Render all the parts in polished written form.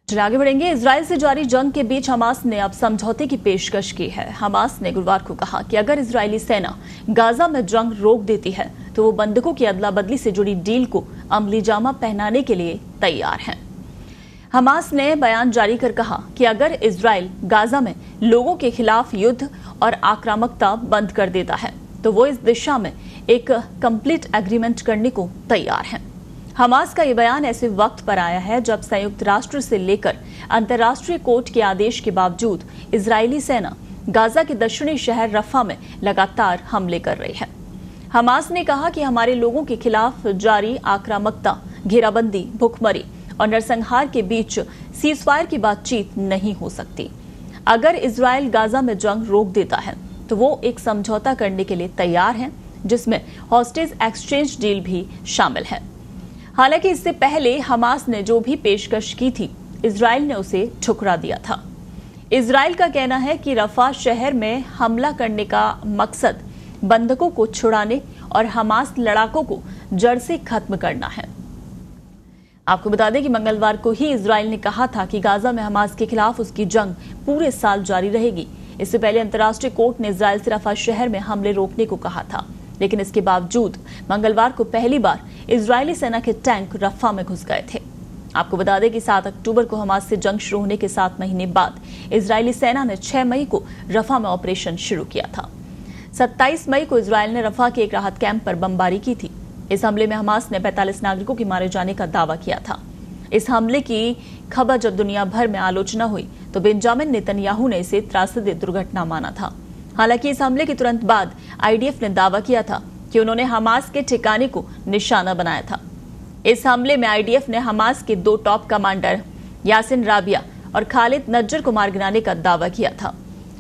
चलिए आगे बढ़ेंगे। इजराइल से जारी जंग के बीच हमास ने अब समझौते की पेशकश की है। हमास ने गुरुवार को कहा कि अगर इजरायली सेना गाजा में जंग रोक देती है तो वो बंधकों की अदला बदली से जुड़ी डील को अमली जामा पहनाने के लिए तैयार है। हमास ने बयान जारी कर कहा कि अगर इजराइल गाजा में लोगों के खिलाफ युद्ध और आक्रामकता बंद कर देता है तो वो इस दिशा में एक कंप्लीट एग्रीमेंट करने को तैयार है। हमास का ये बयान ऐसे वक्त पर आया है जब संयुक्त राष्ट्र से लेकर अंतर्राष्ट्रीय कोर्ट के आदेश के बावजूद इजरायली सेना गाजा के दक्षिणी शहर रफा में लगातार हमले कर रही है। हमास ने कहा कि हमारे लोगों के खिलाफ जारी आक्रामकता, घेराबंदी, भूखमरी और नरसंहार के बीच सीजफायर की बातचीत नहीं हो सकती। अगर इजराइल गाजा में जंग रोक देता है तो वो एक समझौता करने के लिए तैयार है जिसमें हॉस्टेज एक्सचेंज डील भी शामिल है। हालांकि इससे पहले हमास ने जो भी पेशकश की थी, इजराइल ने उसे ठुकरा दिया था। इजराइल का कहना है कि रफा शहर में हमला करने का मकसद बंधकों को छुड़ाने और हमास लड़ाकों को जड़ से खत्म करना है। आपको बता दें कि मंगलवार को ही इजराइल ने कहा था कि गाजा में हमास के खिलाफ उसकी जंग पूरे साल जारी रहेगी। इससे पहले अंतर्राष्ट्रीय कोर्ट ने इजराइल से रफा शहर में हमले रोकने को कहा था, लेकिन इसके बावजूद मंगलवार को पहली बार इजरायली सेना के टैंक रफा में घुस गए थे। आपको बता दें कि 7 अक्टूबर को हमास से जंग शुरू होने के 7 महीने बाद इजरायली सेना ने 6 मई को रफा में ऑपरेशन शुरू किया था। 27 मई को इजरायल ने रफा के एक राहत कैंप पर बमबारी की थी। इस हमले में हमास ने 45 नागरिकों के मारे जाने का दावा किया था। इस हमले की खबर जब दुनिया भर में आलोचना हुई तो बेंजामिन नेतन्याहू ने इसे त्रासदी दुर्घटना माना था। हालांकि इस हमले के तुरंत बाद आईडीएफ ने दावा किया था कि उन्होंने हमास के ठिकाने को निशाना बनाया था। इस हमले में आईडीएफ ने हमास के 2 टॉप कमांडर यासिन राबिया और खालिद नज्जर को मार गिराने का दावा किया था।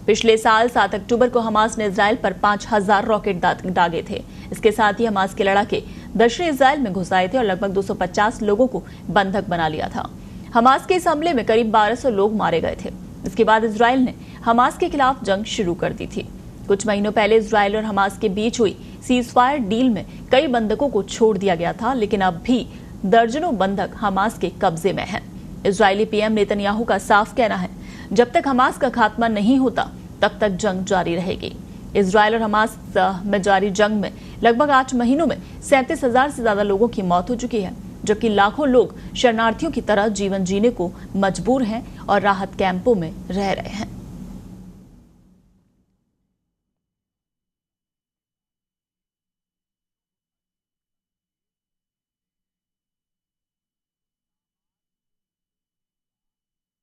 पिछले साल 7 अक्टूबर को हमास ने इजराइल पर 5000 रॉकेट दागे थे। इसके साथ ही हमास के लड़ाके दक्षिणी इजराइल में घुस आए थे और लगभग 250 लोगों को बंधक बना लिया था। हमास के इस हमले में करीब 1200 लोग मारे गए थे। इसके बाद इजराइल ने हमास के खिलाफ जंग शुरू कर दी थी। कुछ महीनों पहले इजराइल और हमास के बीच हुई सीजफायर डील में कई बंधकों को छोड़ दिया गया था, लेकिन अब भी दर्जनों बंधक हमास के कब्जे में हैं। इजरायली पीएम नेतन्याहू का साफ कहना है, जब तक हमास का खात्मा नहीं होता तब तक जंग जारी रहेगी। इजराइल और हमास में जारी जंग में लगभग 8 महीनों में 37,000 से ज्यादा लोगों की मौत हो चुकी है, जबकि लाखों लोग शरणार्थियों की तरह जीवन जीने को मजबूर हैं और राहत कैंपों में रह रहे हैं।